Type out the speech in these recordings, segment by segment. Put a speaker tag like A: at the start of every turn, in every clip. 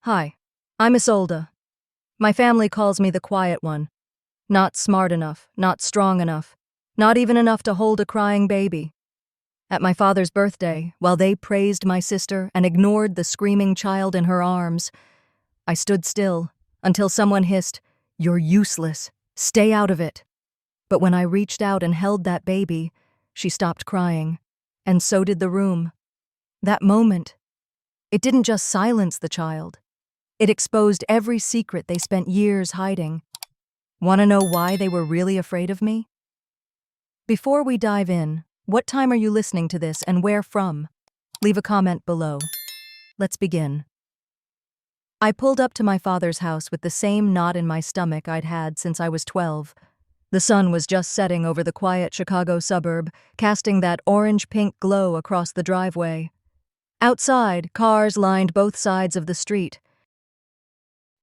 A: Hi, I'm Isolde. My family calls me the quiet one. Not smart enough, not strong enough, not even enough to hold a crying baby. At my father's birthday, while they praised my sister and ignored the screaming child in her arms, I stood still until someone hissed, "You're useless. Stay out of it." But when I reached out and held that baby, she stopped crying, and so did the room. That moment, it didn't just silence the child. It exposed every secret they spent years hiding. Want to know why they were really afraid of me? Before we dive in, what time are you listening to this and where from? Leave a comment below. Let's begin. I pulled up to my father's house with the same knot in my stomach I'd had since I was 12. The sun was just setting over the quiet Chicago suburb, casting that orange-pink glow across the driveway. Outside, cars lined both sides of the street.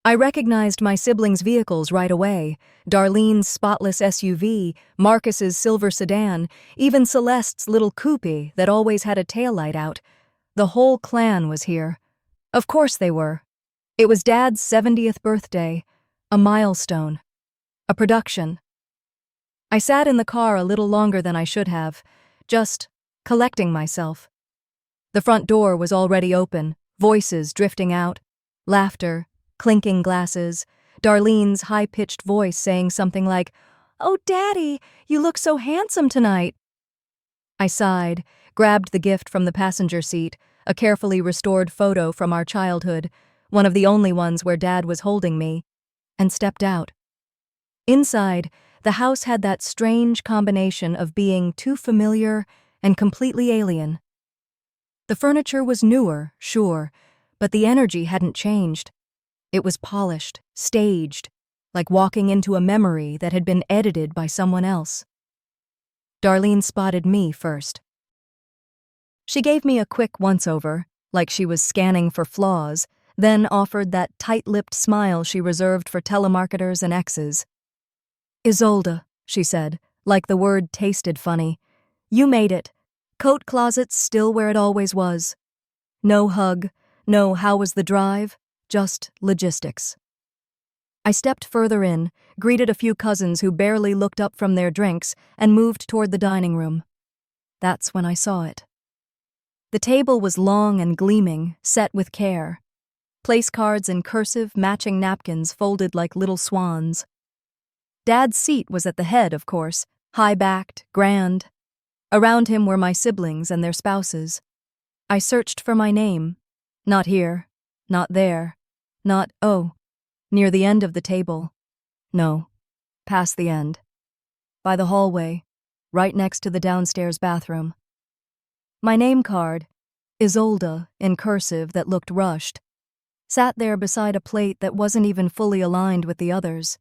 A: I recognized my siblings' vehicles right away: Darlene's spotless SUV, Marcus's silver sedan, even Celeste's little coupe that always had a taillight out. The whole clan was here. Of course they were. It was Dad's 70th birthday, a milestone, a production. I sat in the car a little longer than I should have, just collecting myself. The front door was already open, voices drifting out, laughter, clinking glasses, Darlene's high-pitched voice saying something like, "Oh, Daddy, you look so handsome tonight." I sighed, grabbed the gift from the passenger seat, a carefully restored photo from our childhood, one of the only ones where Dad was holding me, and stepped out. Inside, the house had that strange combination of being too familiar and completely alien. The furniture was newer, sure, but the energy hadn't changed. It was polished, staged, like walking into a memory that had been edited by someone else. Darlene spotted me first. She gave me a quick once-over, like she was scanning for flaws, then offered that tight-lipped smile she reserved for telemarketers and exes. "Isolde," she said, like the word tasted funny. "You made it. Coat closet's still where it always was. No hug, no how was the drive, just logistics." I stepped further in, greeted a few cousins who barely looked up from their drinks, and moved toward the dining room. That's when I saw it. The table was long and gleaming, set with care. Place cards in cursive, matching napkins folded like little swans. Dad's seat was at the head, of course, high-backed, grand. Around him were my siblings and their spouses. I searched for my name. Not here, not there, not, near the end of the table. No, past the end. By the hallway, right next to the downstairs bathroom. My name card, Isolde in cursive that looked rushed, sat there beside a plate that wasn't even fully aligned with the others.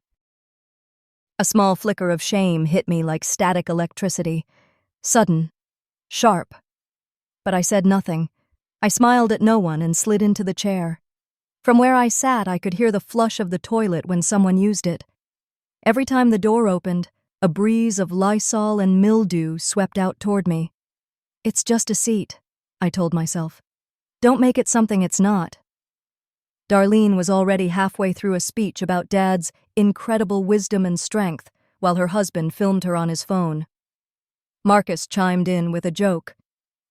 A: A small flicker of shame hit me like static electricity. Sudden. Sharp. But I said nothing. I smiled at no one and slid into the chair. From where I sat, I could hear the flush of the toilet when someone used it. Every time the door opened, a breeze of Lysol and mildew swept out toward me. "It's just a seat," I told myself. "Don't make it something it's not." Darlene was already halfway through a speech about Dad's incredible wisdom and strength while her husband filmed her on his phone. Marcus chimed in with a joke.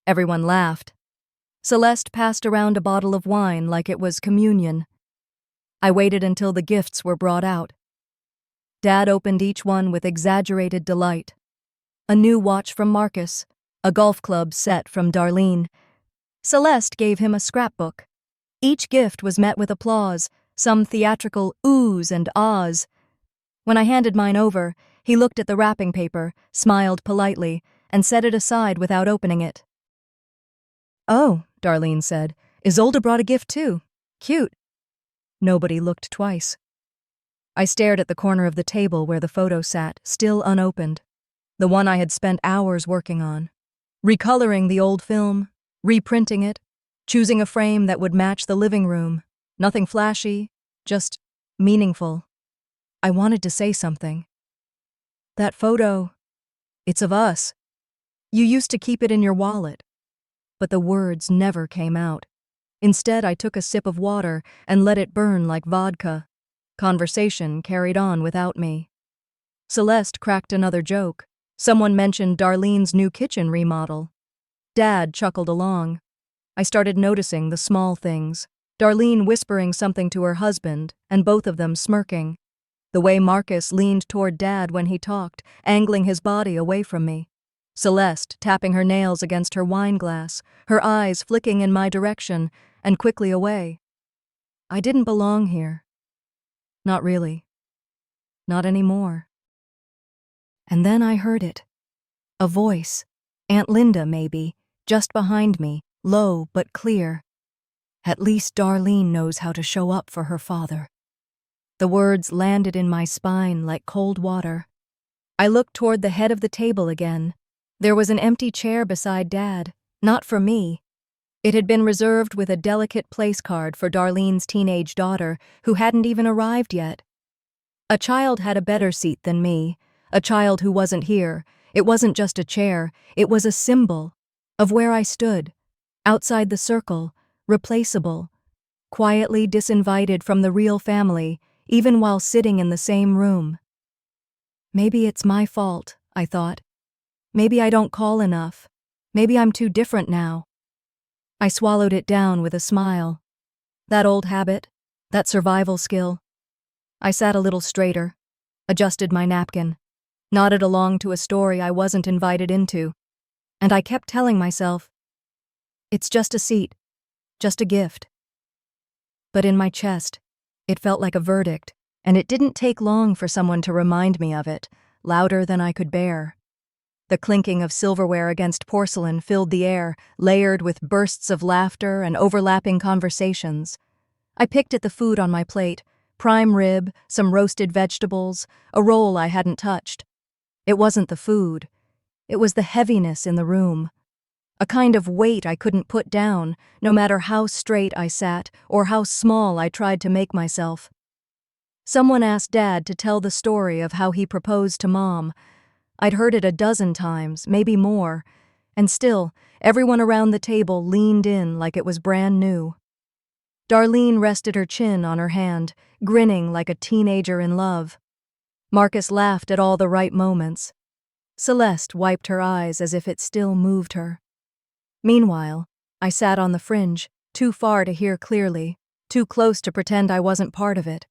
A: Everyone laughed. Celeste passed around a bottle of wine like it was communion. I waited until the gifts were brought out. Dad opened each one with exaggerated delight. A new watch from Marcus, a golf club set from Darlene. Celeste gave him a scrapbook. Each gift was met with applause, some theatrical oohs and ahs. When I handed mine over, he looked at the wrapping paper, smiled politely, and set it aside without opening it. "Oh," Darlene said, "Isolde brought a gift too. Cute." Nobody looked twice. I stared at the corner of the table where the photo sat, still unopened, the one I had spent hours working on. Recoloring the old film, reprinting it, choosing a frame that would match the living room. Nothing flashy, just meaningful. I wanted to say something. "That photo, it's of us. You used to keep it in your wallet." But the words never came out. Instead, I took a sip of water and let it burn like vodka. Conversation carried on without me. Celeste cracked another joke. Someone mentioned Darlene's new kitchen remodel. Dad chuckled along. I started noticing the small things. Darlene whispering something to her husband, and both of them smirking. The way Marcus leaned toward Dad when he talked, angling his body away from me. Celeste tapping her nails against her wine glass, her eyes flicking in my direction, and quickly away. I didn't belong here. Not really. Not anymore. And then I heard it. A voice. Aunt Linda, maybe, just behind me, low but clear. At least Darlene knows how to show up for her father. The words landed in my spine like cold water. I looked toward the head of the table again. There was an empty chair beside Dad, not for me. It had been reserved with a delicate place card for Darlene's teenage daughter, who hadn't even arrived yet. A child had a better seat than me, a child who wasn't here. It wasn't just a chair, it was a symbol of where I stood, outside the circle, replaceable, quietly disinvited from the real family, even while sitting in the same room. Maybe it's my fault, I thought. Maybe I don't call enough. Maybe I'm too different now. I swallowed it down with a smile. That old habit, that survival skill. I sat a little straighter, adjusted my napkin, nodded along to a story I wasn't invited into, and I kept telling myself, it's just a seat, just a gift. But in my chest, it felt like a verdict, and it didn't take long for someone to remind me of it, louder than I could bear. The clinking of silverware against porcelain filled the air, layered with bursts of laughter and overlapping conversations. I picked at the food on my plate, prime rib, some roasted vegetables, a roll I hadn't touched. It wasn't the food. It was the heaviness in the room. A kind of weight I couldn't put down, no matter how straight I sat or how small I tried to make myself. Someone asked Dad to tell the story of how he proposed to Mom. I'd heard it a dozen times, maybe more, and still, everyone around the table leaned in like it was brand new. Darlene rested her chin on her hand, grinning like a teenager in love. Marcus laughed at all the right moments. Celeste wiped her eyes as if it still moved her. Meanwhile, I sat on the fringe, too far to hear clearly, too close to pretend I wasn't part of it.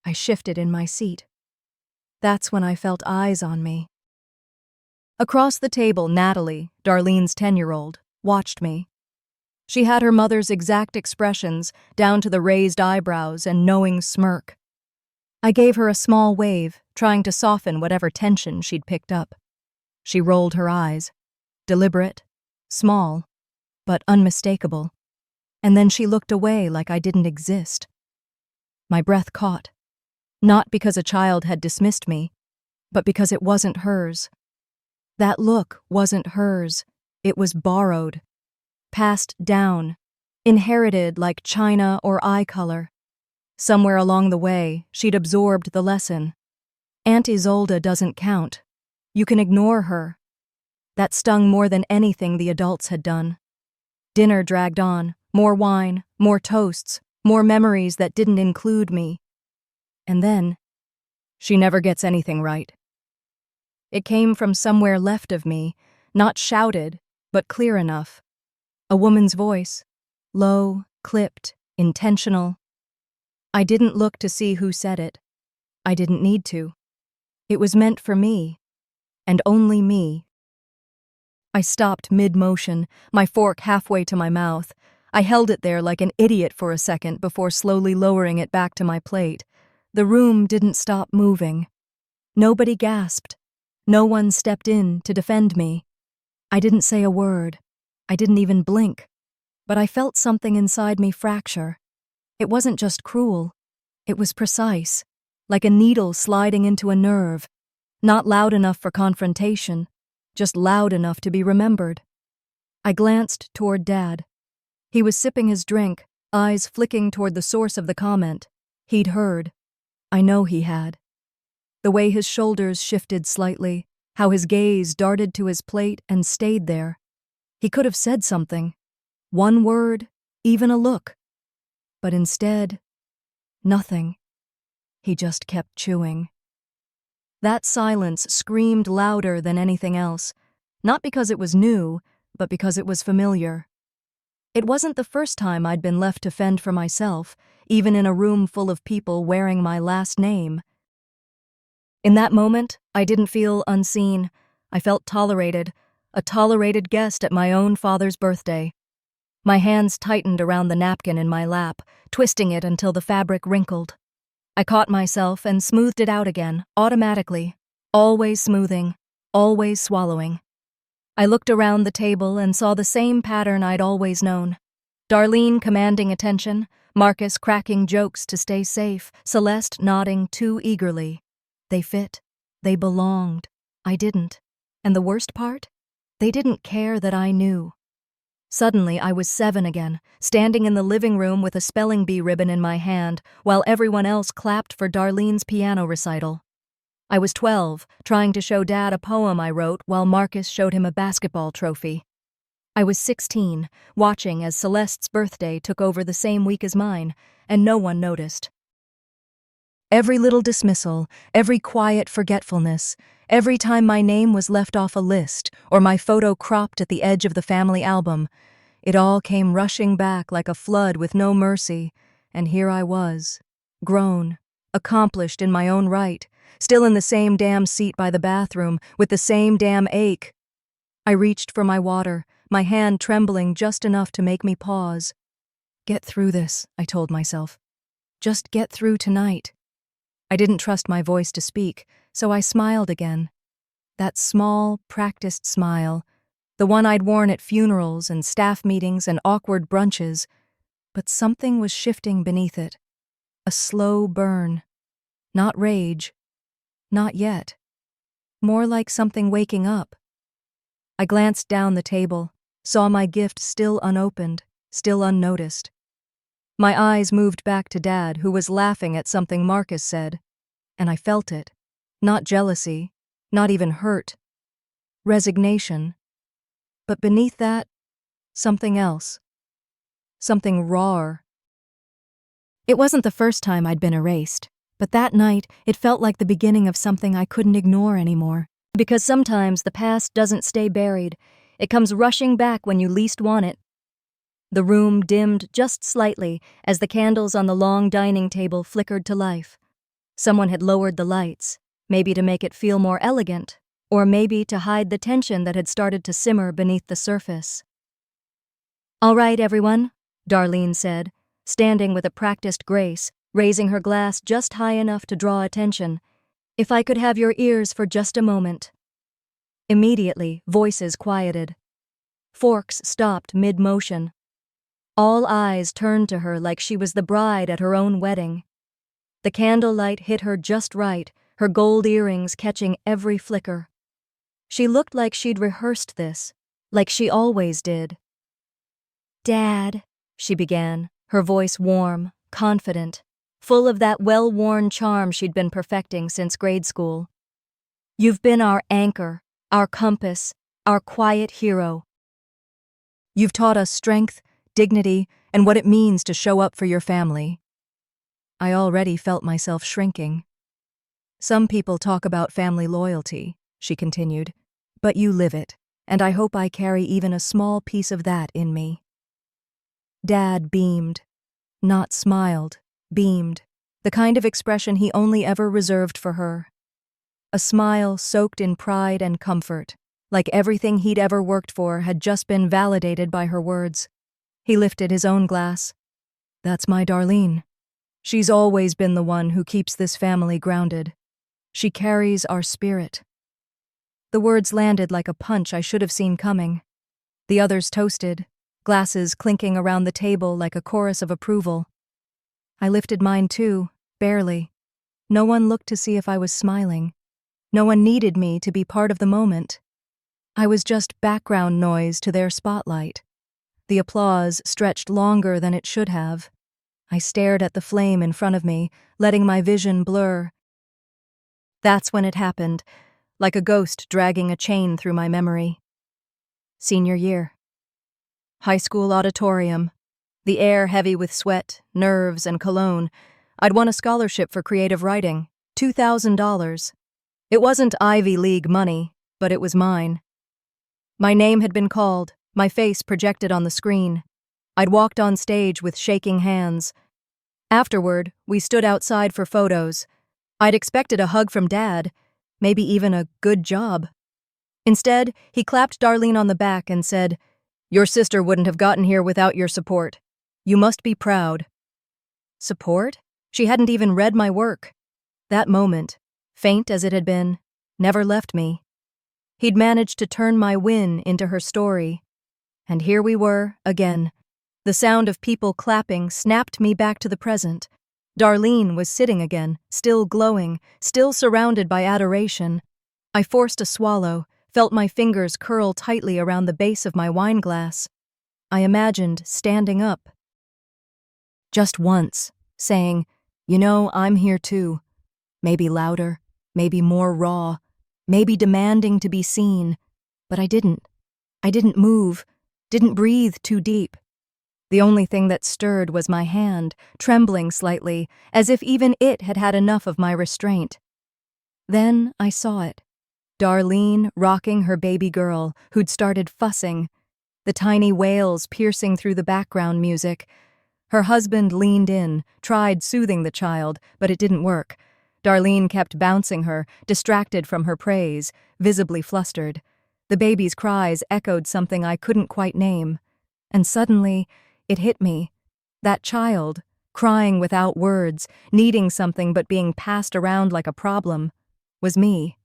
A: I shifted in my seat. That's when I felt eyes on me. Across the table, Natalie, Darlene's 10-year-old, watched me. She had her mother's exact expressions, down to the raised eyebrows and knowing smirk. I gave her a small wave, trying to soften whatever tension she'd picked up. She rolled her eyes, deliberate, small, but unmistakable, and then she looked away like I didn't exist. My breath caught, not because a child had dismissed me, but because it wasn't hers. That look wasn't hers, it was borrowed, passed down, inherited like china or eye color. Somewhere along the way, she'd absorbed the lesson. Aunt Isolde doesn't count. You can ignore her. That stung more than anything the adults had done. Dinner dragged on, more wine, more toasts, more memories that didn't include me. And then, she never gets anything right. It came from somewhere left of me, not shouted, but clear enough. A woman's voice, low, clipped, intentional. I didn't look to see who said it. I didn't need to. It was meant for me, and only me. I stopped mid-motion, my fork halfway to my mouth. I held it there like an idiot for a second before slowly lowering it back to my plate. The room didn't stop moving. Nobody gasped. No one stepped in to defend me. I didn't say a word. I didn't even blink. But I felt something inside me fracture. It wasn't just cruel. It was precise, like a needle sliding into a nerve. Not loud enough for confrontation, just loud enough to be remembered. I glanced toward Dad. He was sipping his drink, eyes flicking toward the source of the comment. He'd heard. I know he had. The way his shoulders shifted slightly, how his gaze darted to his plate and stayed there. He could have said something. One word, even a look. But instead, nothing. He just kept chewing. That silence screamed louder than anything else, not because it was new, but because it was familiar. It wasn't the first time I'd been left to fend for myself, even in a room full of people wearing my last name. In that moment, I didn't feel unseen. I felt tolerated, a tolerated guest at my own father's birthday. My hands tightened around the napkin in my lap, twisting it until the fabric wrinkled. I caught myself and smoothed it out again, automatically, always smoothing, always swallowing. I looked around the table and saw the same pattern I'd always known. Darlene commanding attention, Marcus cracking jokes to stay safe, Celeste nodding too eagerly. They fit. They belonged. I didn't. And the worst part? They didn't care that I knew. Suddenly, I was 7 again, standing in the living room with a spelling bee ribbon in my hand, while everyone else clapped for Darlene's piano recital. I was 12, trying to show Dad a poem I wrote while Marcus showed him a basketball trophy. I was 16, watching as Celeste's birthday took over the same week as mine, and no one noticed. Every little dismissal, every quiet forgetfulness, every time my name was left off a list or my photo cropped at the edge of the family album, it all came rushing back like a flood with no mercy, and here I was, grown, accomplished in my own right, still in the same damn seat by the bathroom, with the same damn ache. I reached for my water, my hand trembling just enough to make me pause. Get through this, I told myself. Just get through tonight. I didn't trust my voice to speak, so I smiled again. That small, practiced smile, the one I'd worn at funerals and staff meetings and awkward brunches, but something was shifting beneath it. A slow burn. Not rage. Not yet. More like something waking up. I glanced down the table, saw my gift still unopened, still unnoticed. My eyes moved back to Dad, who was laughing at something Marcus said, and I felt it. Not jealousy, not even hurt. Resignation. But beneath that, something else. Something rawer. It wasn't the first time I'd been erased. But that night, it felt like the beginning of something I couldn't ignore anymore. Because sometimes the past doesn't stay buried. It comes rushing back when you least want it. The room dimmed just slightly as the candles on the long dining table flickered to life. Someone had lowered the lights, maybe to make it feel more elegant, or maybe to hide the tension that had started to simmer beneath the surface. "All right, everyone," Darlene said, standing with a practiced grace, raising her glass just high enough to draw attention. "If I could have your ears for just a moment." Immediately, voices quieted. Forks stopped mid-motion. All eyes turned to her like she was the bride at her own wedding. The candlelight hit her just right, her gold earrings catching every flicker. She looked like she'd rehearsed this, like she always did. "Dad," she began, her voice warm, confident, full of that well-worn charm she'd been perfecting since grade school. "You've been our anchor, our compass, our quiet hero. You've taught us strength, dignity, and what it means to show up for your family." I already felt myself shrinking. "Some people talk about family loyalty," she continued, "but you live it, and I hope I carry even a small piece of that in me." Dad beamed. Not smiled. Beamed, the kind of expression he only ever reserved for her. A smile soaked in pride and comfort, like everything he'd ever worked for had just been validated by her words. He lifted his own glass. "That's my Darlene. She's always been the one who keeps this family grounded. She carries our spirit." The words landed like a punch I should have seen coming. The others toasted, glasses clinking around the table like a chorus of approval. I lifted mine too, barely. No one looked to see if I was smiling. No one needed me to be part of the moment. I was just background noise to their spotlight. The applause stretched longer than it should have. I stared at the flame in front of me, letting my vision blur. That's when it happened, like a ghost dragging a chain through my memory. Senior year. High school auditorium. the air heavy with sweat, nerves, and cologne. I'd won a scholarship for creative writing, $2,000. It wasn't Ivy League money, but it was mine. My name had been called, my face projected on the screen. I'd walked on stage with shaking hands. Afterward, we stood outside for photos. I'd expected a hug from Dad, maybe even a good job. Instead, he clapped Darlene on the back and said, "Your sister wouldn't have gotten here without your support. You must be proud." Support? She hadn't even read my work. That moment, faint as it had been, never left me. He'd managed to turn my win into her story. And here we were, again. The sound of people clapping snapped me back to the present. Darlene was sitting again, still glowing, still surrounded by adoration. I forced a swallow, felt my fingers curl tightly around the base of my wine glass. I imagined standing up. Just once, saying, "You know, I'm here too." Maybe louder, maybe more raw, maybe demanding to be seen. But I didn't. I didn't move, didn't breathe too deep. The only thing that stirred was my hand, trembling slightly, as if even it had had enough of my restraint. Then I saw it. Darlene rocking her baby girl, who'd started fussing, the tiny wails piercing through the background music. Her husband leaned in, tried soothing the child, but it didn't work. Darlene kept bouncing her, distracted from her praise, visibly flustered. The baby's cries echoed something I couldn't quite name. And suddenly, it hit me. That child, crying without words, needing something but being passed around like a problem, was me.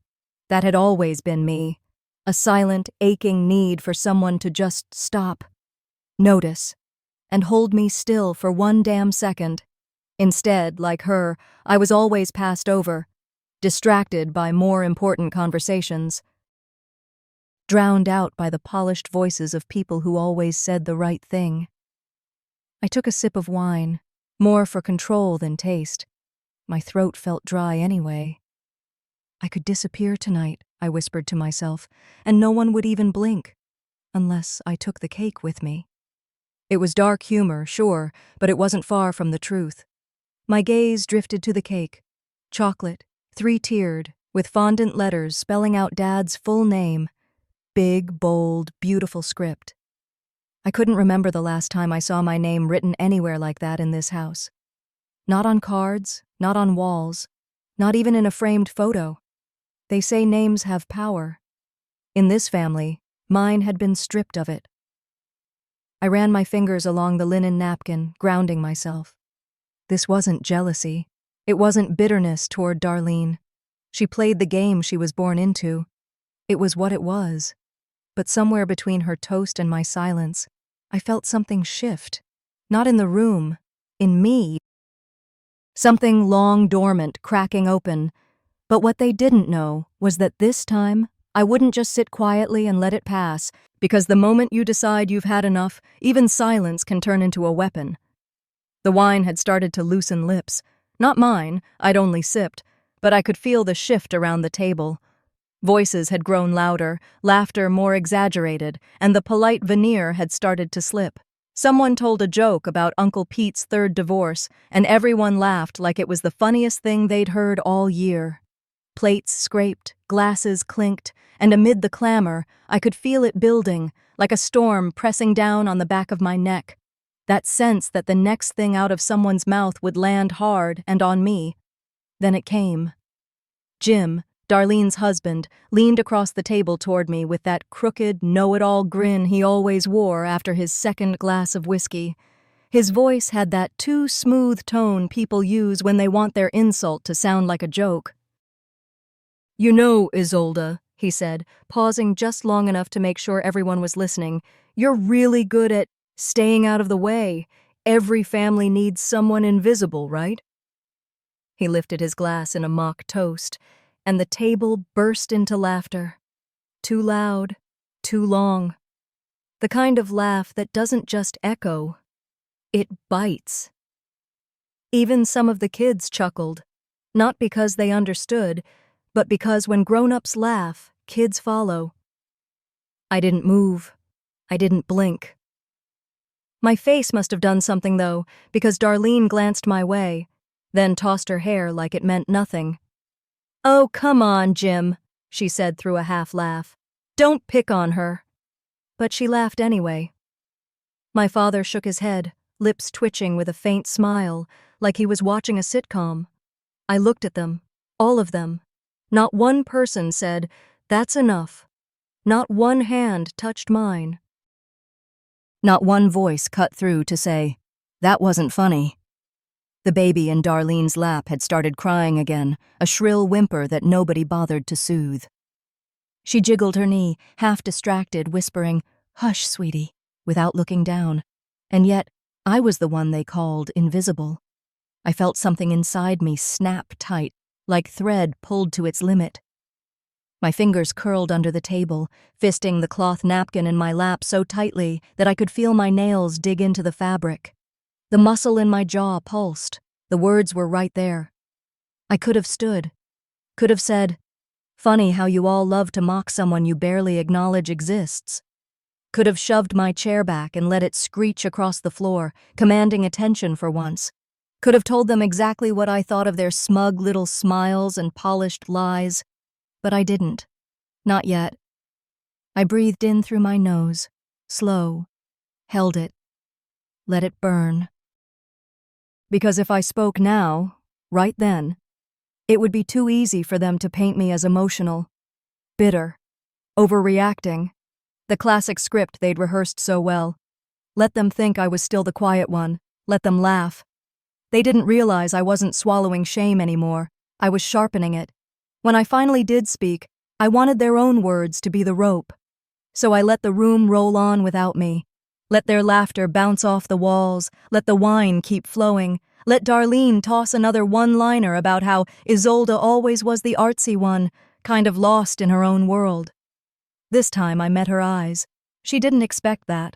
A: That had always been me. A silent, aching need for someone to just stop, notice, and hold me still for one damn second. Instead, like her, I was always passed over, distracted by more important conversations, drowned out by the polished voices of people who always said the right thing. I took a sip of wine, more for control than taste. My throat felt dry anyway. I could disappear tonight, I whispered to myself, and no one would even blink, unless I took the cake with me. It was dark humor, sure, but it wasn't far from the truth. My gaze drifted to the cake. Chocolate, 3-tiered, with fondant letters spelling out Dad's full name. Big, bold, beautiful script. I couldn't remember the last time I saw my name written anywhere like that in this house. Not on cards, not on walls, not even in a framed photo. They say names have power. In this family, mine had been stripped of it. I ran my fingers along the linen napkin, grounding myself. This wasn't jealousy. It wasn't bitterness toward Darlene. She played the game she was born into. It was what it was. But somewhere between her toast and my silence, I felt something shift. Not in the room, in me. Something long dormant, cracking open. But what they didn't know was that this time, I wouldn't just sit quietly and let it pass, because the moment you decide you've had enough, even silence can turn into a weapon. The wine had started to loosen lips. Not mine, I'd only sipped, but I could feel the shift around the table. Voices had grown louder, laughter more exaggerated, and the polite veneer had started to slip. Someone told a joke about Uncle Pete's third divorce, and everyone laughed like it was the funniest thing they'd heard all year. Plates scraped, glasses clinked, and amid the clamor, I could feel it building, like a storm pressing down on the back of my neck. That sense that the next thing out of someone's mouth would land hard and on me. Then it came. Jim, Darlene's husband, leaned across the table toward me with that crooked, know-it-all grin he always wore after his second glass of whiskey. His voice had that too smooth tone people use when they want their insult to sound like a joke. "You know, Isolde," he said, pausing just long enough to make sure everyone was listening, "you're really good at staying out of the way. Every family needs someone invisible, right?" He lifted his glass in a mock toast, and the table burst into laughter. Too loud, too long. The kind of laugh that doesn't just echo, it bites. Even some of the kids chuckled, not because they understood, but because when grown-ups laugh, kids follow. I didn't move. I didn't blink. My face must have done something, though, because Darlene glanced my way, then tossed her hair like it meant nothing. "Oh, come on, Jim," she said through a half-laugh. "Don't pick on her." But she laughed anyway. My father shook his head, lips twitching with a faint smile, like he was watching a sitcom. I looked at them, all of them. Not one person said, "That's enough." Not one hand touched mine. Not one voice cut through to say, "That wasn't funny." The baby in Darlene's lap had started crying again, a shrill whimper that nobody bothered to soothe. She jiggled her knee, half distracted, whispering, "Hush, sweetie," without looking down. And yet, I was the one they called invisible. I felt something inside me snap tight, like thread pulled to its limit. My fingers curled under the table, fisting the cloth napkin in my lap so tightly that I could feel my nails dig into the fabric. The muscle in my jaw pulsed. The words were right there. I could have stood. Could have said, "Funny how you all love to mock someone you barely acknowledge exists." Could have shoved my chair back and let it screech across the floor, commanding attention for once. Could have told them exactly what I thought of their smug little smiles and polished lies. But I didn't. Not yet. I breathed in through my nose, slow, held it, let it burn. Because if I spoke now, right then, it would be too easy for them to paint me as emotional, bitter, overreacting, the classic script they'd rehearsed so well. Let them think I was still the quiet one, let them laugh. They didn't realize I wasn't swallowing shame anymore. I was sharpening it. When I finally did speak, I wanted their own words to be the rope. So I let the room roll on without me. Let their laughter bounce off the walls, let the wine keep flowing, let Darlene toss another one-liner about how Isolde always was the artsy one, kind of lost in her own world. This time I met her eyes. She didn't expect that.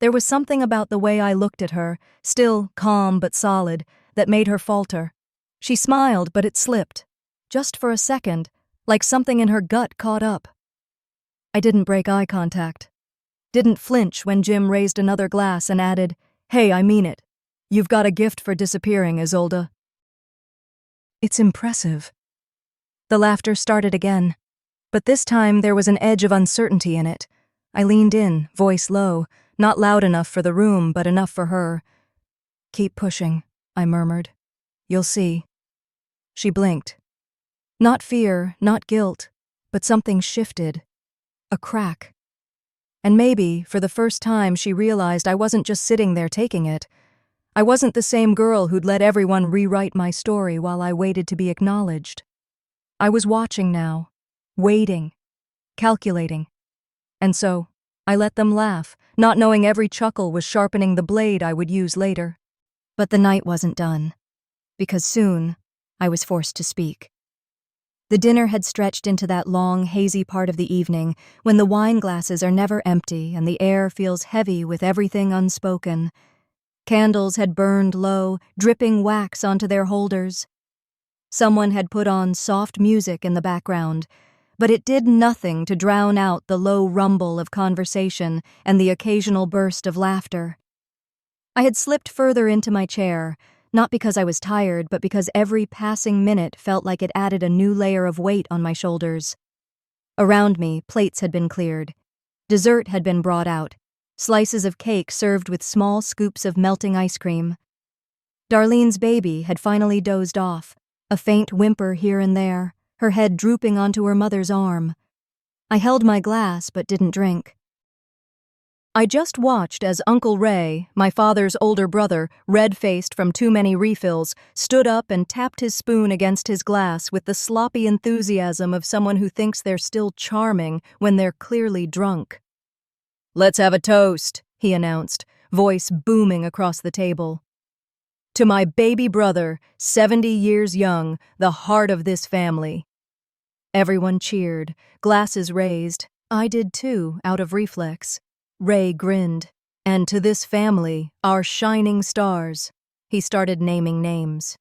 A: There was something about the way I looked at her, still calm but solid, that made her falter. She smiled, but it slipped. Just for a second, like something in her gut caught up. I didn't break eye contact. Didn't flinch when Jim raised another glass and added, "Hey, I mean it. You've got a gift for disappearing, Isolde." "It's impressive." The laughter started again, but this time there was an edge of uncertainty in it. I leaned in, voice low, not loud enough for the room, but enough for her. "Keep pushing," I murmured. "You'll see." She blinked. Not fear, not guilt, but something shifted. A crack. And maybe, for the first time, she realized I wasn't just sitting there taking it. I wasn't the same girl who'd let everyone rewrite my story while I waited to be acknowledged. I was watching now, waiting, calculating. And so, I let them laugh, not knowing every chuckle was sharpening the blade I would use later. But the night wasn't done, because soon I was forced to speak. The dinner had stretched into that long, hazy part of the evening when the wine glasses are never empty and the air feels heavy with everything unspoken. Candles had burned low, dripping wax onto their holders. Someone had put on soft music in the background, but it did nothing to drown out the low rumble of conversation and the occasional burst of laughter. I had slipped further into my chair, not because I was tired, but because every passing minute felt like it added a new layer of weight on my shoulders. Around me, plates had been cleared. Dessert had been brought out, slices of cake served with small scoops of melting ice cream. Darlene's baby had finally dozed off, a faint whimper here and there, her head drooping onto her mother's arm. I held my glass but didn't drink. I just watched as Uncle Ray, my father's older brother, red-faced from too many refills, stood up and tapped his spoon against his glass with the sloppy enthusiasm of someone who thinks they're still charming when they're clearly drunk. "Let's have a toast," he announced, voice booming across the table. "To my baby brother, 70 years young, the heart of this family." Everyone cheered, glasses raised. I did too, out of reflex. Ray grinned. "And to this family, our shining stars." He started naming names.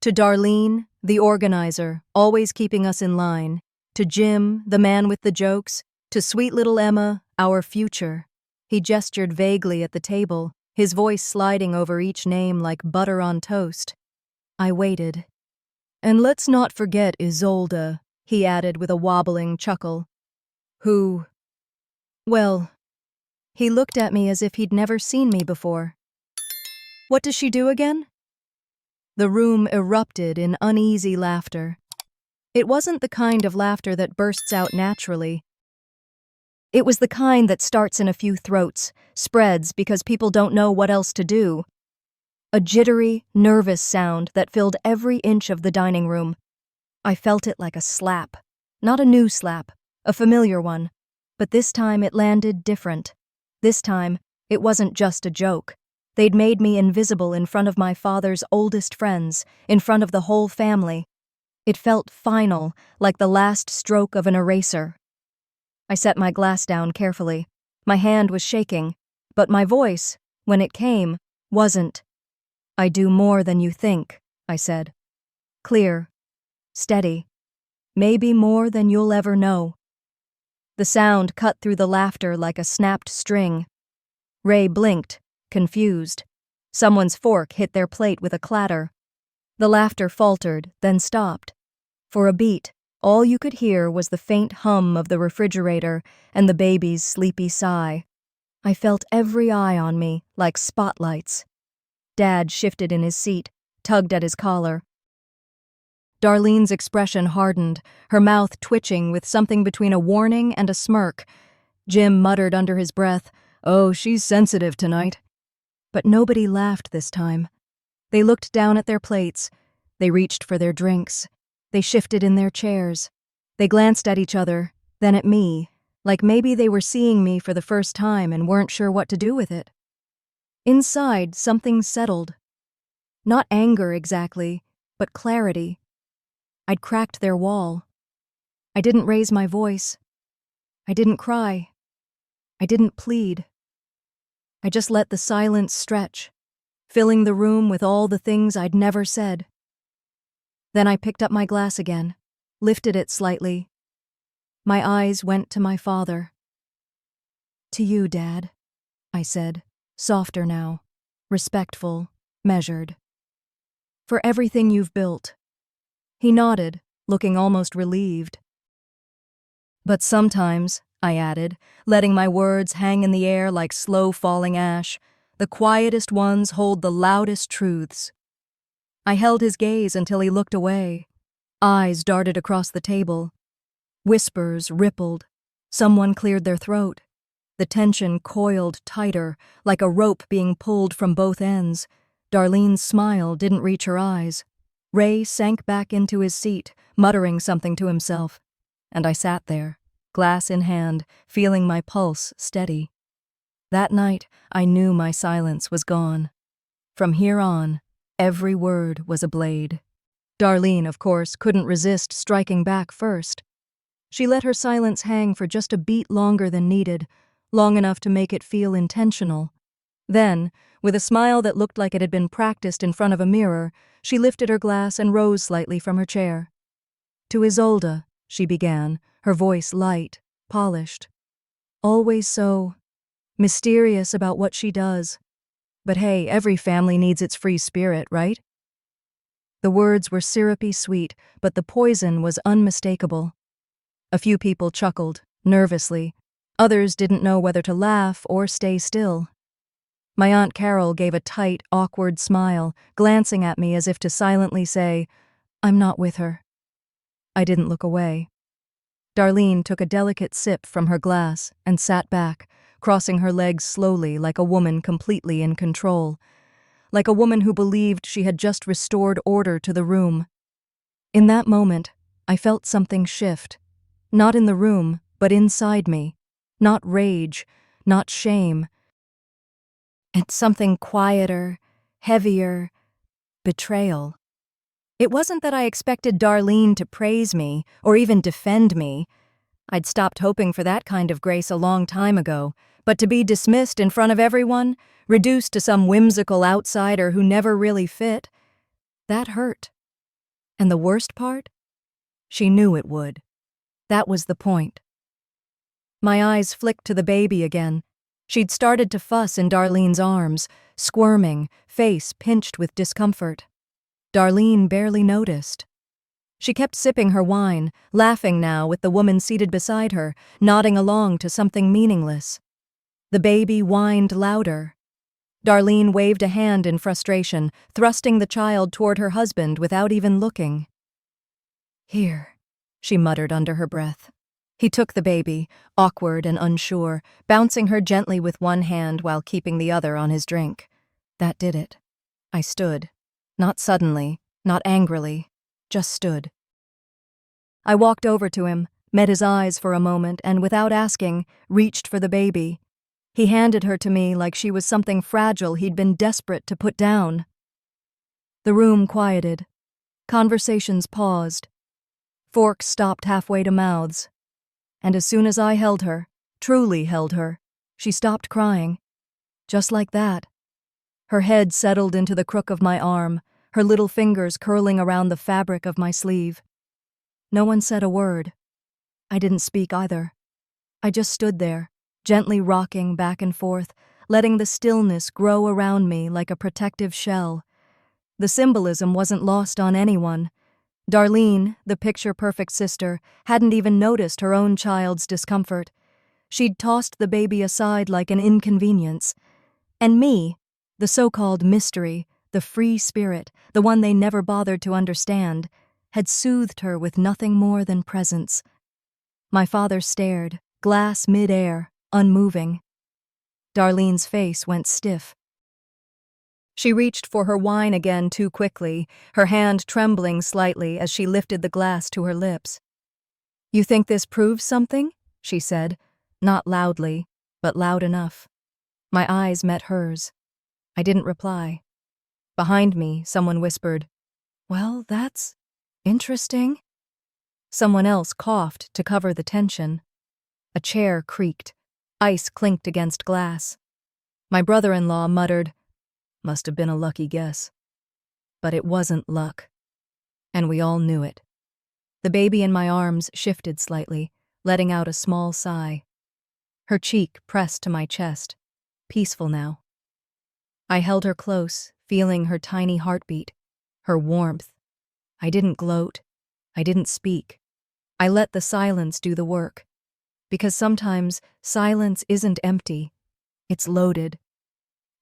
A: To Darlene, the organizer, always keeping us in line. To Jim, the man with the jokes. To sweet little Emma, our future. He gestured vaguely at the table, his voice sliding over each name like butter on toast. I waited. "And let's not forget Isolde," he added with a wobbling chuckle. "Who? Well," he looked at me as if he'd never seen me before. "What does she do again?" The room erupted in uneasy laughter. It wasn't the kind of laughter that bursts out naturally. It was the kind that starts in a few throats, spreads because people don't know what else to do. A jittery, nervous sound that filled every inch of the dining room. I felt it like a slap. Not a new slap, a familiar one. But this time it landed different. This time, it wasn't just a joke. They'd made me invisible in front of my father's oldest friends, in front of the whole family. It felt final, like the last stroke of an eraser. I set my glass down carefully. My hand was shaking, but my voice, when it came, wasn't. "I do more than you think," I said. Clear, steady, maybe more than you'll ever know. The sound cut through the laughter like a snapped string. Ray blinked, confused. Someone's fork hit their plate with a clatter. The laughter faltered, then stopped. For a beat, all you could hear was the faint hum of the refrigerator and the baby's sleepy sigh. I felt every eye on me, like spotlights. Dad shifted in his seat, tugged at his collar. Darlene's expression hardened, her mouth twitching with something between a warning and a smirk. Jim muttered under his breath, "Oh, she's sensitive tonight." But nobody laughed this time. They looked down at their plates. They reached for their drinks. They shifted in their chairs. They glanced at each other, then at me, like maybe they were seeing me for the first time and weren't sure what to do with it. Inside, something settled. Not anger exactly, but clarity. I'd cracked their wall. I didn't raise my voice. I didn't cry. I didn't plead. I just let the silence stretch, filling the room with all the things I'd never said. Then I picked up my glass again, lifted it slightly. My eyes went to my father. "To you, Dad," I said, softer now, respectful, measured. "For everything you've built." He nodded, looking almost relieved. "But sometimes," I added, letting my words hang in the air like slow-falling ash, "the quietest ones hold the loudest truths." I held his gaze until he looked away. Eyes darted across the table. Whispers rippled. Someone cleared their throat. The tension coiled tighter, like a rope being pulled from both ends. Darlene's smile didn't reach her eyes. Ray sank back into his seat, muttering something to himself. And I sat there, glass in hand, feeling my pulse steady. That night, I knew my silence was gone. From here on, every word was a blade. Darlene, of course, couldn't resist striking back first. She let her silence hang for just a beat longer than needed, long enough to make it feel intentional. Then, with a smile that looked like it had been practiced in front of a mirror, she lifted her glass and rose slightly from her chair. "To Isolde," she began, her voice light, polished. "Always so mysterious about what she does. But hey, every family needs its free spirit, right?" The words were syrupy sweet, but the poison was unmistakable. A few people chuckled, nervously. Others didn't know whether to laugh or stay still. My Aunt Carol gave a tight, awkward smile, glancing at me as if to silently say, "I'm not with her." I didn't look away. Darlene took a delicate sip from her glass and sat back, crossing her legs slowly like a woman completely in control, like a woman who believed she had just restored order to the room. In that moment, I felt something shift, not in the room, but inside me. Not rage, not shame. It's something quieter, heavier, betrayal. It wasn't that I expected Darlene to praise me or even defend me. I'd stopped hoping for that kind of grace a long time ago, but to be dismissed in front of everyone, reduced to some whimsical outsider who never really fit, that hurt. And the worst part? She knew it would. That was the point. My eyes flicked to the baby again. She'd started to fuss in Darlene's arms, squirming, face pinched with discomfort. Darlene barely noticed. She kept sipping her wine, laughing now with the woman seated beside her, nodding along to something meaningless. The baby whined louder. Darlene waved a hand in frustration, thrusting the child toward her husband without even looking. "Here," she muttered under her breath. He took the baby, awkward and unsure, bouncing her gently with one hand while keeping the other on his drink. That did it. I stood. Not suddenly, not angrily, just stood. I walked over to him, met his eyes for a moment, and without asking, reached for the baby. He handed her to me like she was something fragile he'd been desperate to put down. The room quieted. Conversations paused. Forks stopped halfway to mouths. And as soon as I held her, truly held her, she stopped crying. Just like that. Her head settled into the crook of my arm, her little fingers curling around the fabric of my sleeve. No one said a word. I didn't speak either. I just stood there, gently rocking back and forth, letting the stillness grow around me like a protective shell. The symbolism wasn't lost on anyone. Darlene, the picture-perfect sister, hadn't even noticed her own child's discomfort. She'd tossed the baby aside like an inconvenience. And me, the so-called mystery, the free spirit, the one they never bothered to understand, had soothed her with nothing more than presence. My father stared, glass mid-air, unmoving. Darlene's face went stiff. She reached for her wine again too quickly, her hand trembling slightly as she lifted the glass to her lips. "You think this proves something?" she said, not loudly, but loud enough. My eyes met hers. I didn't reply. Behind me, someone whispered, "Well, that's interesting." Someone else coughed to cover the tension. A chair creaked. Ice clinked against glass. My brother-in-law muttered, "Must have been a lucky guess." But it wasn't luck. And we all knew it. The baby in my arms shifted slightly, letting out a small sigh. Her cheek pressed to my chest, peaceful now. I held her close, feeling her tiny heartbeat, her warmth. I didn't gloat. I didn't speak. I let the silence do the work. Because sometimes silence isn't empty. It's loaded.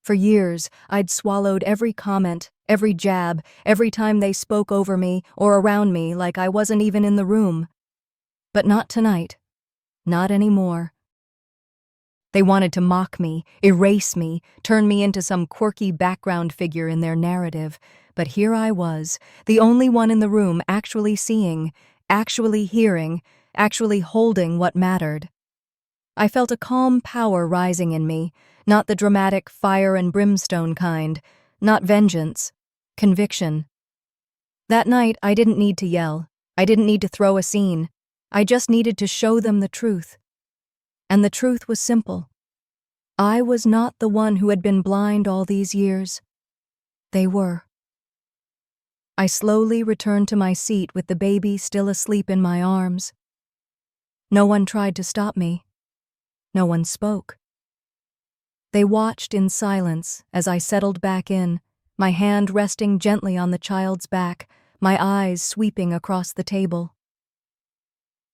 A: For years, I'd swallowed every comment, every jab, every time they spoke over me or around me like I wasn't even in the room. But not tonight. Not anymore. They wanted to mock me, erase me, turn me into some quirky background figure in their narrative. But here I was, the only one in the room actually seeing, actually hearing, actually holding what mattered. I felt a calm power rising in me, not the dramatic fire and brimstone kind, not vengeance, conviction. That night, I didn't need to yell. I didn't need to throw a scene. I just needed to show them the truth. And the truth was simple. I was not the one who had been blind all these years. They were. I slowly returned to my seat with the baby still asleep in my arms. No one tried to stop me. No one spoke. They watched in silence as I settled back in, my hand resting gently on the child's back, my eyes sweeping across the table.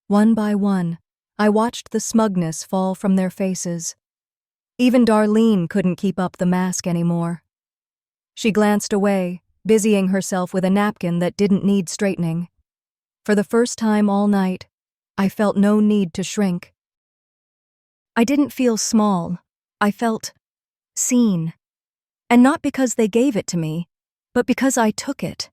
A: One by one, I watched the smugness fall from their faces. Even Darlene couldn't keep up the mask anymore. She glanced away, busying herself with a napkin that didn't need straightening. For the first time all night, I felt no need to shrink. I didn't feel small. I felt seen. And not because they gave it to me, but because I took it.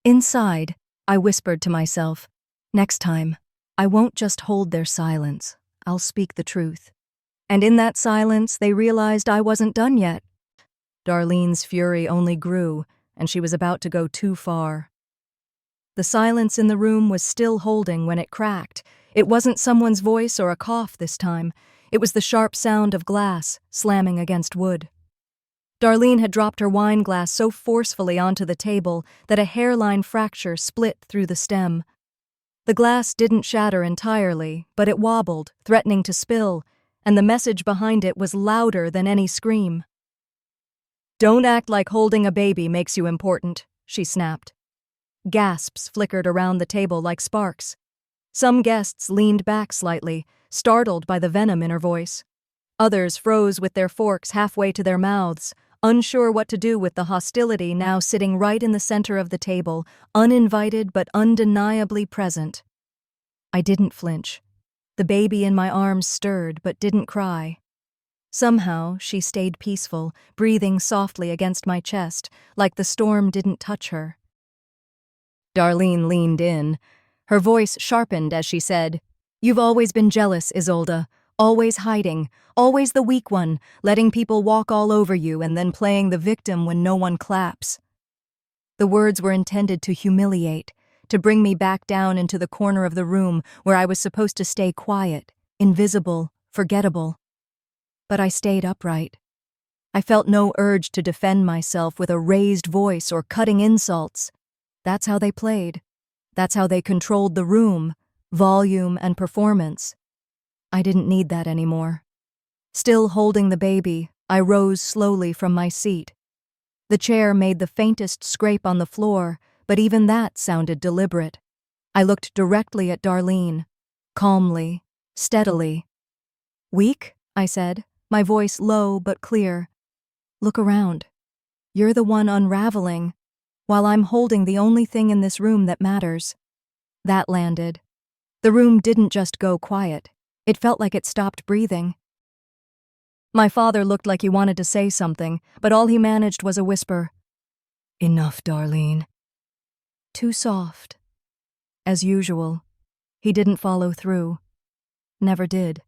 A: Inside, I whispered to myself, next time, I won't just hold their silence. I'll speak the truth. And in that silence, they realized I wasn't done yet. Darlene's fury only grew, and she was about to go too far. The silence in the room was still holding when it cracked. It wasn't someone's voice or a cough this time. It was the sharp sound of glass slamming against wood. Darlene had dropped her wine glass so forcefully onto the table that a hairline fracture split through the stem. The glass didn't shatter entirely, but it wobbled, threatening to spill, and the message behind it was louder than any scream. "Don't act like holding a baby makes you important," she snapped. Gasps flickered around the table like sparks. Some guests leaned back slightly, startled by the venom in her voice. Others froze with their forks halfway to their mouths, unsure what to do with the hostility now sitting right in the center of the table, uninvited but undeniably present. I didn't flinch. The baby in my arms stirred but didn't cry. Somehow, she stayed peaceful, breathing softly against my chest, like the storm didn't touch her. Darlene leaned in. Her voice sharpened as she said, "You've always been jealous, Isolde. Always hiding, always the weak one, letting people walk all over you and then playing the victim when no one claps." The words were intended to humiliate, to bring me back down into the corner of the room where I was supposed to stay quiet, invisible, forgettable. But I stayed upright. I felt no urge to defend myself with a raised voice or cutting insults. That's how they played. That's how they controlled the room, volume and performance. I didn't need that anymore. Still holding the baby, I rose slowly from my seat. The chair made the faintest scrape on the floor, but even that sounded deliberate. I looked directly at Darlene, calmly, steadily. "Weak?" I said, my voice low but clear. "Look around. You're the one unraveling, while I'm holding the only thing in this room that matters." That landed. The room didn't just go quiet. It felt like it stopped breathing. My father looked like he wanted to say something, but all he managed was a whisper. "Enough, Darlene." Too soft. As usual, he didn't follow through. Never did.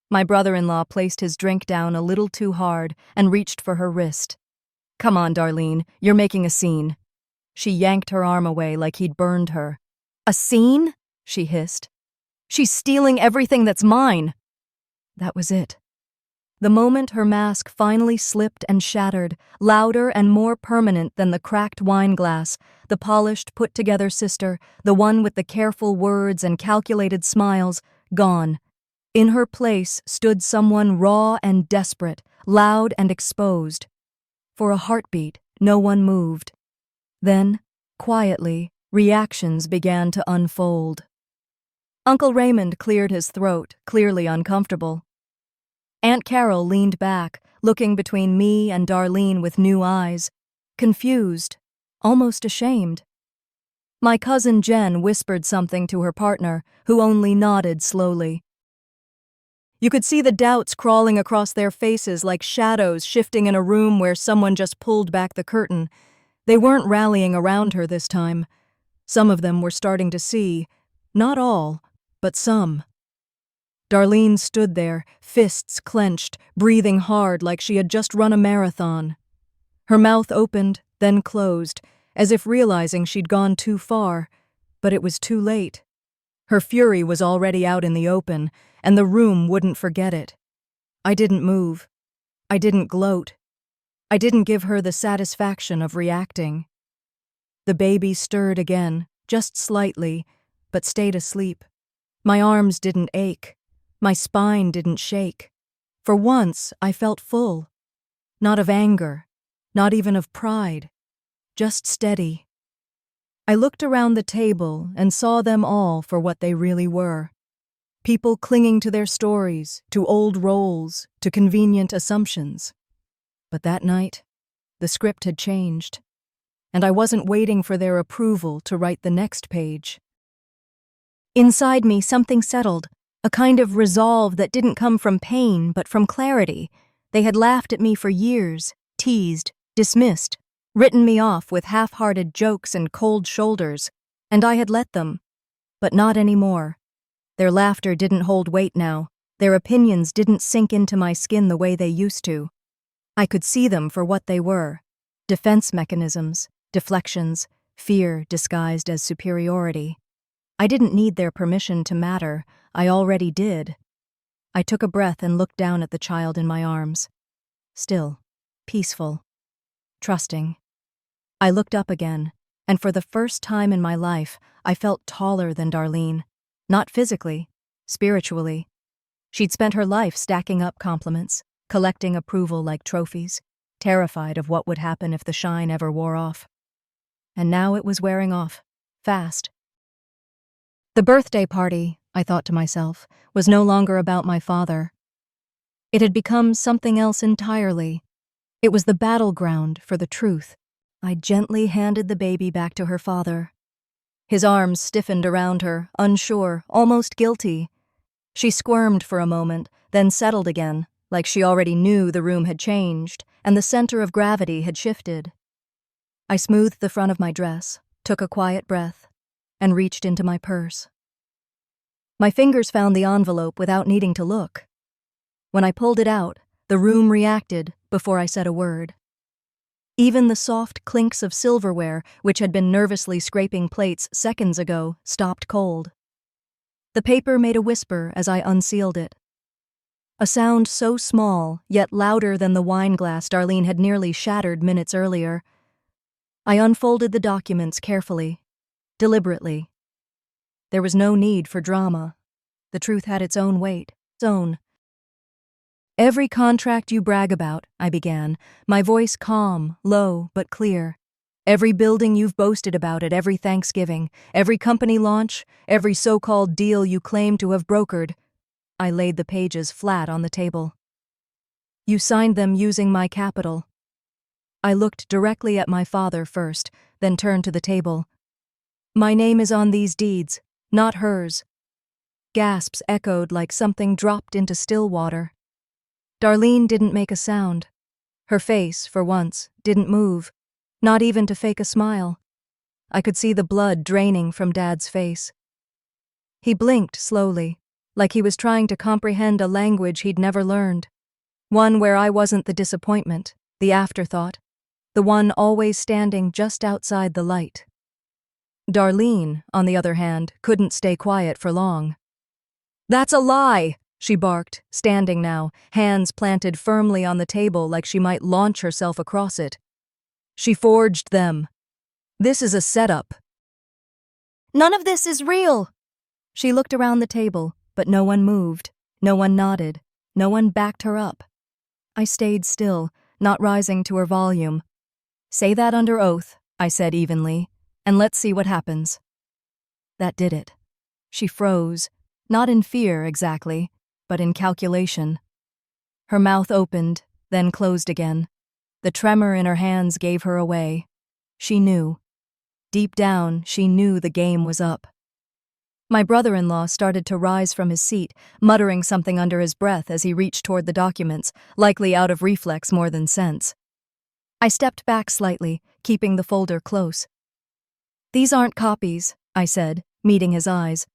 A: My brother-in-law placed his drink down a little too hard and reached for her wrist. "Come on, Darlene, you're making a scene." She yanked her arm away like he'd burned her. "A scene?" she hissed. "She's stealing everything that's mine." That was it. The moment her mask finally slipped and shattered, louder and more permanent than the cracked wine glass, the polished, put-together sister, the one with the careful words and calculated smiles, gone. In her place stood someone raw and desperate, loud and exposed. For a heartbeat, no one moved. Then, quietly, reactions began to unfold. Uncle Raymond cleared his throat, clearly uncomfortable. Aunt Carol leaned back, looking between me and Darlene with new eyes, confused, almost ashamed. My cousin Jen whispered something to her partner, who only nodded slowly. You could see the doubts crawling across their faces like shadows shifting in a room where someone just pulled back the curtain. They weren't rallying around her this time. Some of them were starting to see, not all, but some. Darlene stood there, fists clenched, breathing hard like she had just run a marathon. Her mouth opened, then closed, as if realizing she'd gone too far, but it was too late. Her fury was already out in the open, and the room wouldn't forget it. I didn't move. I didn't gloat. I didn't give her the satisfaction of reacting. The baby stirred again, just slightly, but stayed asleep. My arms didn't ache. My spine didn't shake. For once, I felt full. Not of anger, not even of pride, just steady. I looked around the table and saw them all for what they really were. People clinging to their stories, to old roles, to convenient assumptions. But that night, the script had changed, and I wasn't waiting for their approval to write the next page. Inside me, something settled. A kind of resolve that didn't come from pain, but from clarity. They had laughed at me for years, teased, dismissed, written me off with half-hearted jokes and cold shoulders, and I had let them. But not anymore. Their laughter didn't hold weight now. Their opinions didn't sink into my skin the way they used to. I could see them for what they were. Defense mechanisms, deflections, fear disguised as superiority. I didn't need their permission to matter. I already did. I took a breath and looked down at the child in my arms. Still, peaceful, trusting. I looked up again, and for the first time in my life, I felt taller than Darlene. Not physically, spiritually. She'd spent her life stacking up compliments, collecting approval like trophies, terrified of what would happen if the shine ever wore off. And now it was wearing off, fast. The birthday party, I thought to myself, was no longer about my father. It had become something else entirely. It was the battleground for the truth. I gently handed the baby back to her father. His arms stiffened around her, unsure, almost guilty. She squirmed for a moment, then settled again, like she already knew the room had changed and the center of gravity had shifted. I smoothed the front of my dress, took a quiet breath, and reached into my purse. My fingers found the envelope without needing to look. When I pulled it out, the room reacted before I said a word. Even the soft clinks of silverware, which had been nervously scraping plates seconds ago, stopped cold. The paper made a whisper as I unsealed it. A sound so small, yet louder than the wine glass Darlene had nearly shattered minutes earlier. I unfolded the documents carefully, deliberately. There was no need for drama. The truth had its own weight, its own. "Every contract you brag about," I began, my voice calm, low, but clear. "Every building you've boasted about at every Thanksgiving, every company launch, every so-called deal you claim to have brokered." I laid the pages flat on the table. "You signed them using my capital." I looked directly at my father first, then turned to the table. "My name is on these deeds, not hers." Gasps echoed like something dropped into still water. Darlene didn't make a sound. Her face, for once, didn't move, not even to fake a smile. I could see the blood draining from Dad's face. He blinked slowly, like he was trying to comprehend a language he'd never learned. One where I wasn't the disappointment, the afterthought, the one always standing just outside the light. Darlene, on the other hand, couldn't stay quiet for long. "That's a lie!" she barked, standing now, hands planted firmly on the table like she might launch herself across it. "She forged them. This is a setup." "None of this is real!" She looked around the table, but no one moved, no one nodded, no one backed her up. I stayed still, not rising to her volume. "Say that under oath," I said evenly, "and let's see what happens." That did it. She froze, not in fear exactly, but in calculation. Her mouth opened, then closed again. The tremor in her hands gave her away. She knew. Deep down, she knew the game was up. My brother-in-law started to rise from his seat, muttering something under his breath as he reached toward the documents, likely out of reflex more than sense. I stepped back slightly, keeping the folder close. "These aren't copies," I said, meeting his eyes.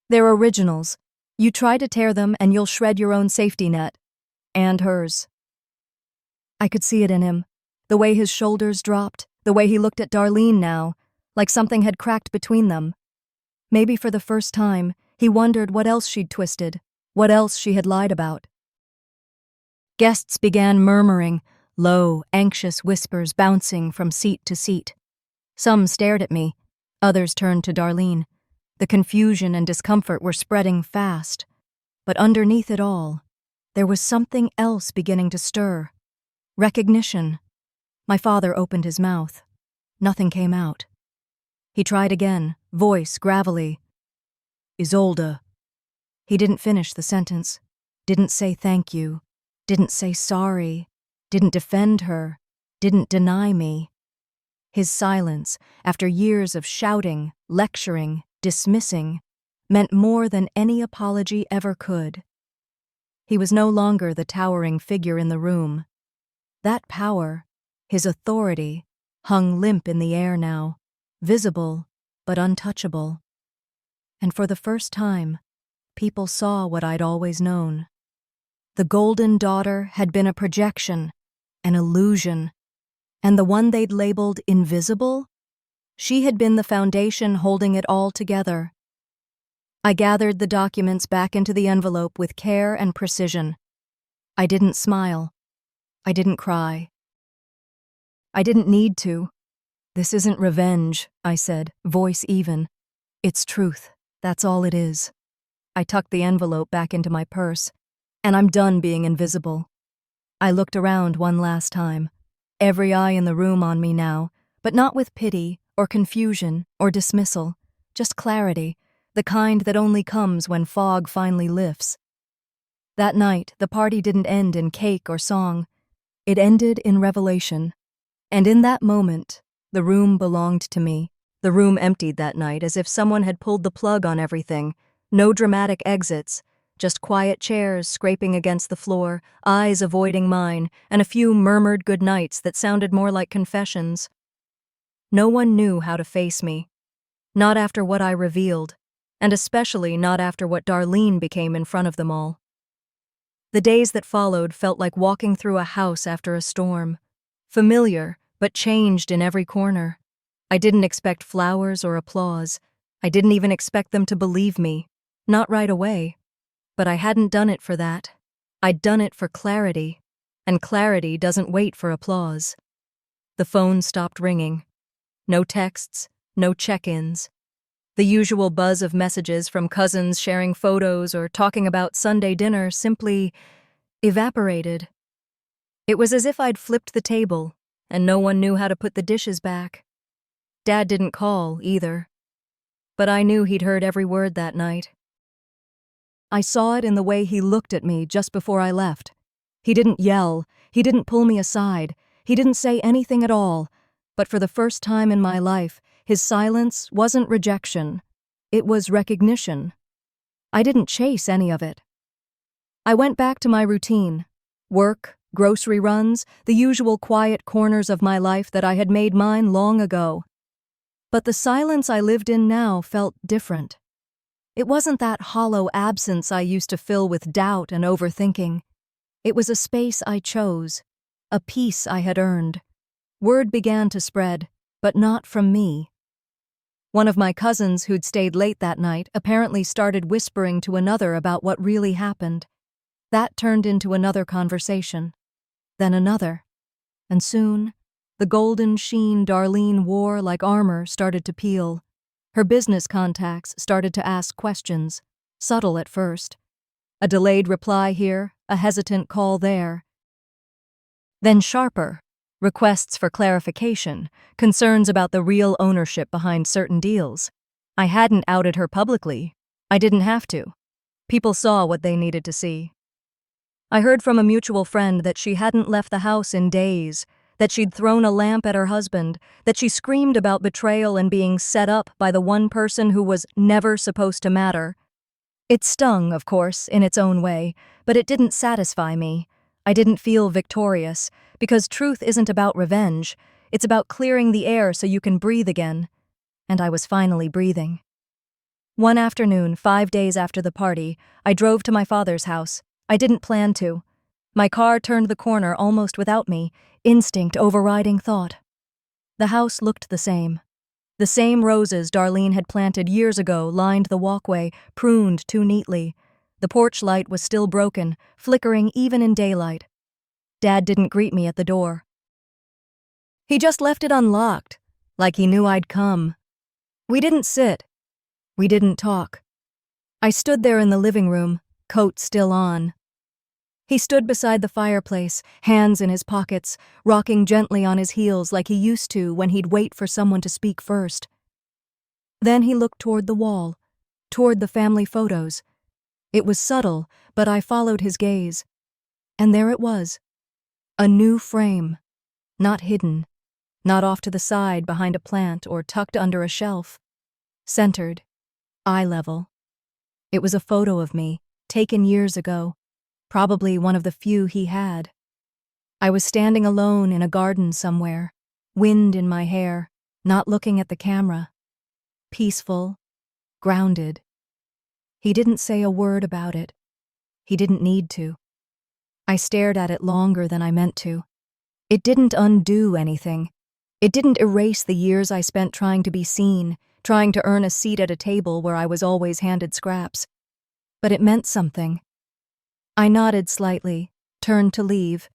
A: "They're originals. You try to tear them and you'll shred your own safety net. And hers." I could see it in him, the way his shoulders dropped, the way he looked at Darlene now, like something had cracked between them. Maybe for the first time, he wondered what else she'd twisted, what else she had lied about. Guests began murmuring, low, anxious whispers bouncing from seat to seat. Some stared at me, others turned to Darlene. The confusion and discomfort were spreading fast. But underneath it all, there was something else beginning to stir. Recognition. My father opened his mouth. Nothing came out. He tried again, voice gravelly. "Isolde." He didn't finish the sentence, didn't say thank you, didn't say sorry, didn't defend her, didn't deny me. His silence, after years of shouting, lecturing, dismissing, meant more than any apology ever could. He was no longer the towering figure in the room. That power, his authority, hung limp in the air now, visible but untouchable. And for the first time, people saw what I'd always known. The golden daughter had been a projection, an illusion, and the one they'd labeled invisible? She had been the foundation holding it all together. I gathered the documents back into the envelope with care and precision. I didn't smile. I didn't cry. I didn't need to. "This isn't revenge," I said, voice even. "It's truth. That's all it is." I tucked the envelope back into my purse, And I'm done being invisible. I looked around one last time. Every eye in the room on me now, but not with pity or confusion or dismissal, just clarity, the kind that only comes when fog finally lifts. That night, the party didn't end in cake or song. It ended in revelation. And in that moment, the room belonged to me. The room emptied that night as if someone had pulled the plug on everything. No dramatic exits, just quiet chairs scraping against the floor, eyes avoiding mine, and a few murmured goodnights that sounded more like confessions. No one knew how to face me. Not after what I revealed, and especially not after what Darlene became in front of them all. The days that followed felt like walking through a house after a storm. Familiar, but changed in every corner. I didn't expect flowers or applause. I didn't even expect them to believe me. Not right away. But I hadn't done it for that. I'd done it for clarity. And clarity doesn't wait for applause. The phone stopped ringing. No texts, no check-ins. The usual buzz of messages from cousins sharing photos or talking about Sunday dinner simply evaporated. It was as if I'd flipped the table, and no one knew how to put the dishes back. Dad didn't call, either. But I knew he'd heard every word that night. I saw it in the way he looked at me just before I left. He didn't yell, he didn't pull me aside, he didn't say anything at all, but for the first time in my life, his silence wasn't rejection. It was recognition. I didn't chase any of it. I went back to my routine. Work, grocery runs, the usual quiet corners of my life that I had made mine long ago. But the silence I lived in now felt different. It wasn't that hollow absence I used to fill with doubt and overthinking. It was a space I chose, a peace I had earned. Word began to spread, but not from me. One of my cousins who'd stayed late that night apparently started whispering to another about what really happened. That turned into another conversation. Then another. And soon, the golden sheen Darlene wore like armor started to peel. Her business contacts started to ask questions, subtle at first. A delayed reply here, a hesitant call there. Then sharper. Requests for clarification, concerns about the real ownership behind certain deals. I hadn't outed her publicly. I didn't have to. People saw what they needed to see. I heard from a mutual friend that she hadn't left the house in days, that she'd thrown a lamp at her husband, that she screamed about betrayal and being set up by the one person who was never supposed to matter. It stung, of course, in its own way, but it didn't satisfy me. I didn't feel victorious, because truth isn't about revenge. It's about clearing the air so you can breathe again. And I was finally breathing. One afternoon, 5 days after the party, I drove to my father's house. I didn't plan to. My car turned the corner almost without me, instinct overriding thought. The house looked the same. The same roses Darlene had planted years ago lined the walkway, pruned too neatly. The porch light was still broken, flickering even in daylight. Dad didn't greet me at the door. He just left it unlocked, like he knew I'd come. We didn't sit. We didn't talk. I stood there in the living room, coat still on. He stood beside the fireplace, hands in his pockets, rocking gently on his heels like he used to when he'd wait for someone to speak first. Then he looked toward the wall, toward the family photos. It was subtle, but I followed his gaze. And there it was. A new frame. Not hidden. Not off to the side behind a plant or tucked under a shelf. Centered. Eye level. It was a photo of me, taken years ago. Probably one of the few he had. I was standing alone in a garden somewhere, wind in my hair, not looking at the camera. Peaceful. Grounded. He didn't say a word about it. He didn't need to. I stared at it longer than I meant to. It didn't undo anything. It didn't erase the years I spent trying to be seen, trying to earn a seat at a table where I was always handed scraps. But it meant something. I nodded slightly, turned to leave.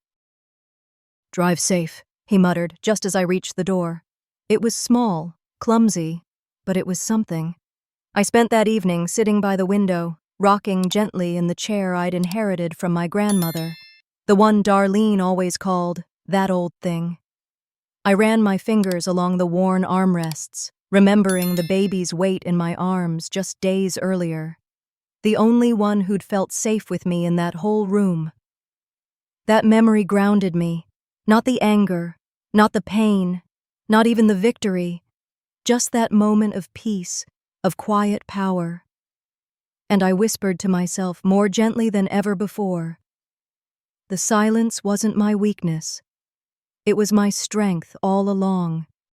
A: "Drive safe," he muttered just as I reached the door. It was small, clumsy, but it was something. I spent that evening sitting by the window, rocking gently in the chair I'd inherited from my grandmother, the one Darlene always called that old thing. I ran my fingers along the worn armrests, remembering the baby's weight in my arms just days earlier, the only one who'd felt safe with me in that whole room. That memory grounded me, not the anger, not the pain, not even the victory, just that moment of peace, of quiet power. And I whispered to myself more gently than ever before, the silence wasn't my weakness. It was my strength all along.